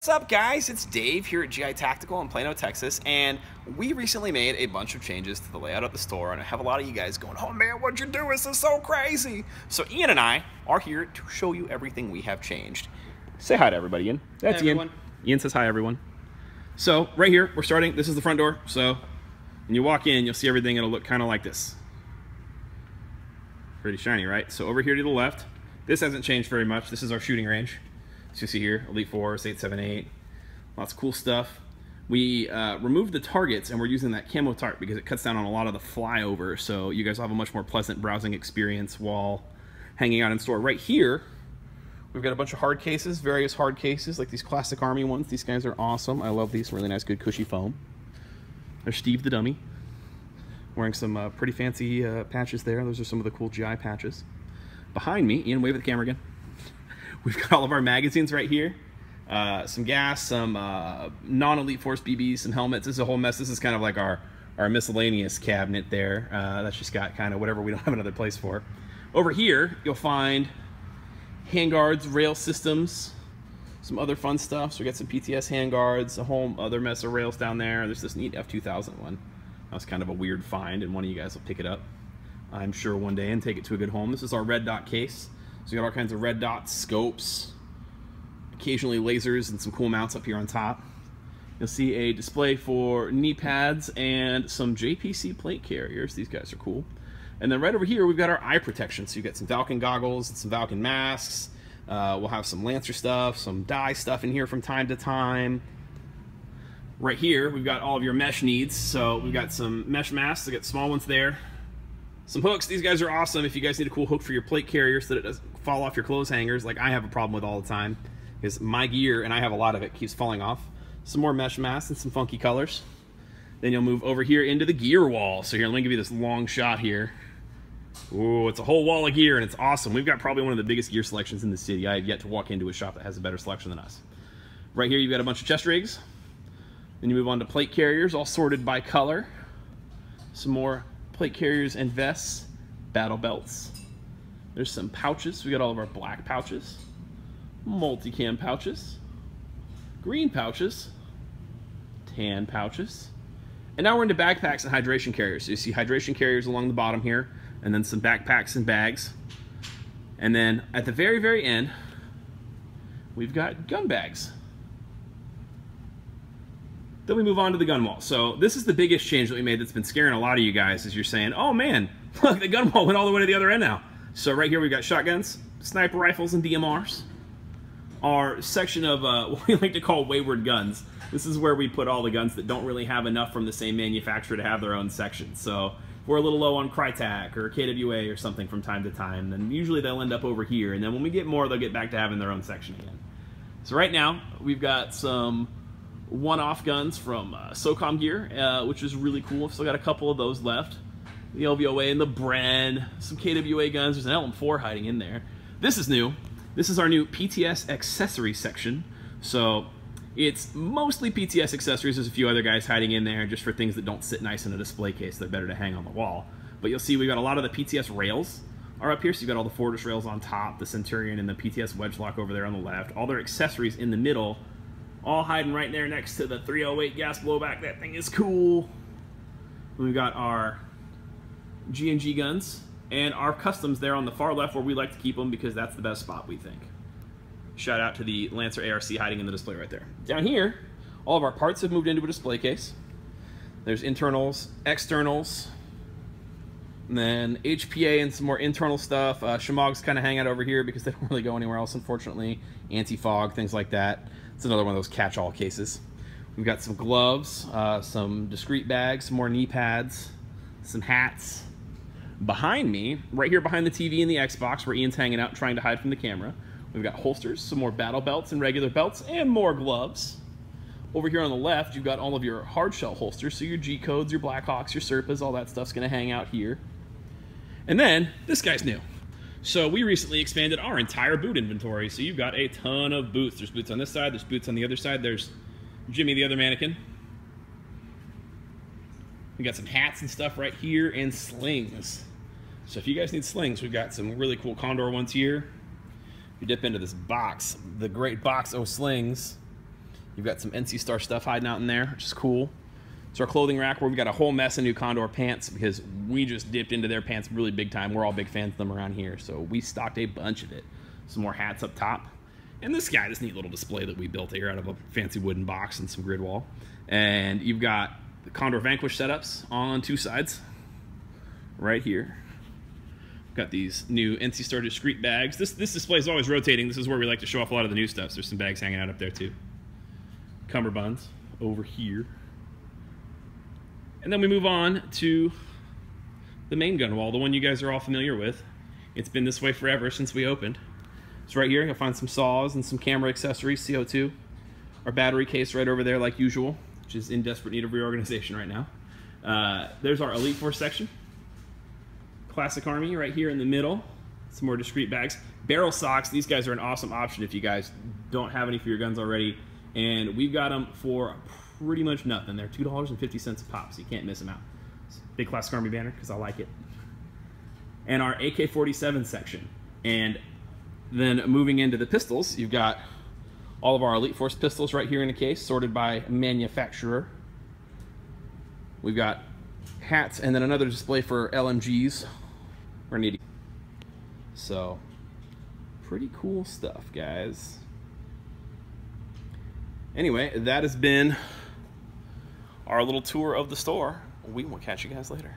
What's up, guys? It's Dave here at GI Tactical in Plano, Texas, and we recently made a bunch of changes to the layout of the store, and I have a lot of you guys going, "Oh man, what'd you do? This is so crazy!" So Ian and I are here to show you everything we have changed. Say hi to everybody, Ian. That's Hi, Ian. everyone. Ian says hi, everyone. So right here, we're starting. This is the front door. So when you walk in, you'll see everything. It'll look kind of like this. Pretty shiny, right? So over here to the left, this hasn't changed very much. This is our shooting range. So you see here, Elite Force, 878, lots of cool stuff. We removed the targets and we're using that camo tarp because it cuts down on a lot of the flyover, so you guys will have a much more pleasant browsing experience while hanging out in store. Right here, we've got a bunch of hard cases, various hard cases, like these classic Army ones. These guys are awesome. I love these, really nice, good cushy foam. There's Steve the dummy, wearing some pretty fancy patches there. Those are some of the cool GI patches. Behind me, Ian, wave at the camera again. We've got all of our magazines right here. Some gas, some non-Elite Force BBs, some helmets. This is a whole mess. This is kind of like our miscellaneous cabinet there. That's just got kind of whatever we don't have another place for. Over here, you'll find handguards, rail systems, some other fun stuff. So we got some PTS handguards, a whole other mess of rails down there. There's this neat F2000 one. That was kind of a weird find, and one of you guys will pick it up, I'm sure, one day and take it to a good home. This is our red dot case. So we got all kinds of red dots, scopes, occasionally lasers, and some cool mounts up here on top. You'll see a display for knee pads and some JPC plate carriers. These guys are cool. And then right over here, we've got our eye protection. So you've got some Falcon goggles and some Falcon masks. We'll have some Lancer stuff, some dye stuff in here from time to time. Right here, we've got all of your mesh needs. So we've got some mesh masks. We've got small ones there. Some hooks. These guys are awesome if you guys need a cool hook for your plate carrier so that it doesn't fall off your clothes hangers like I have a problem with all the time, because my gear, and I have a lot of it, keeps falling off. Some more mesh masks and some funky colors. Then you'll move over here into the gear wall. So here, let me give you this long shot here. Ooh, it's a whole wall of gear, and it's awesome. We've got probably one of the biggest gear selections in the city. I have yet to walk into a shop that has a better selection than us. Right here, you've got a bunch of chest rigs. Then you move on to plate carriers, all sorted by color. Some more plate carriers and vests, battle belts. There's some pouches. We got all of our black pouches, multicam pouches, green pouches, tan pouches, and now we're into backpacks and hydration carriers. So you see hydration carriers along the bottom here, and then some backpacks and bags. And then at the very, very end, we've got gun bags. Then we move on to the gun wall. So this is the biggest change that we made that's been scaring a lot of you guys, is you're saying, oh man, look, the gun wall went all the way to the other end now. So right here we've got shotguns, sniper rifles, and DMRs. Our section of what we like to call wayward guns. This is where we put all the guns that don't really have enough from the same manufacturer to have their own section. So if we're a little low on Crytac or KWA or something from time to time, then usually they'll end up over here. And then when we get more, they'll get back to having their own section again. So right now, we've got some one-off guns from SOCOM gear, which is really cool. Still got a couple of those left. The LVOA and the Bren, some KWA guns. There's an LM4 hiding in there. This is new. This is our new PTS accessory section. So it's mostly PTS accessories. There's a few other guys hiding in there just for things that don't sit nice in a display case. They're better to hang on the wall. But you'll see we've got a lot of the PTS rails are up here. So you've got all the Fortress rails on top, the Centurion and the PTS wedge lock over there on the left. All their accessories in the middle, all hiding right there next to the 308 gas blowback. That thing is cool. We've got our G&G guns and our customs there on the far left, where we like to keep them because that's the best spot, we think. Shout out to the Lancer ARC hiding in the display right there. Down here, all of our parts have moved into a display case. There's internals, externals, and then HPA and some more internal stuff. Shimogs kind of hang out over here because they don't really go anywhere else, unfortunately. Anti-fog, things like that. It's another one of those catch-all cases. We've got some gloves, some discreet bags, some more knee pads, some hats. Behind me, right here behind the TV and the Xbox, where Ian's hanging out trying to hide from the camera, we've got holsters, some more battle belts and regular belts, and more gloves. Over here on the left, you've got all of your hard shell holsters, so your G-codes, your Blackhawks, your Serpas, all that stuff's going to hang out here. And then, this guy's new. So we recently expanded our entire boot inventory, so you've got a ton of boots. There's boots on this side, there's boots on the other side, there's Jimmy the other mannequin. We got some hats and stuff right here, and slings. So if you guys need slings, we've got some really cool Condor ones here. If you dip into this box, the great box of slings, You've got some NC Star stuff hiding out in there, which is cool. It's our clothing rack where we've got a whole mess of new Condor pants because we just dipped into their pants really big time. We're all big fans of them around here, so we stocked a bunch of it. Some more hats up top. And this neat little display that we built here out of a fancy wooden box and some grid wall. And you've got the Condor Vanquish setups on 2 sides. Right here. Got these new NC Star discreet bags. This display is always rotating. This is where we like to show off a lot of the new stuff. So there's some bags hanging out up there too. Cummerbunds over here. And then we move on to the main gun wall, the one you guys are all familiar with. It's been this way forever since we opened. So right here you'll find some saws and some camera accessories, CO2. Our battery case right over there like usual, which is in desperate need of reorganization right now. There's our Elite Force section. Classic Army right here in the middle. Some more discreet bags. Barrel socks, these guys are an awesome option if you guys don't have any for your guns already. And we've got them for pretty much nothing. They're $2.50 a pop, so you can't miss them out. Big Classic Army banner, because I like it. And our AK-47 section. And then moving into the pistols, you've got all of our Elite Force pistols right here in a case, sorted by manufacturer. We've got hats and then another display for LMGs. We're needing. So, pretty cool stuff, guys. Anyway, that has been our little tour of the store. We will catch you guys later.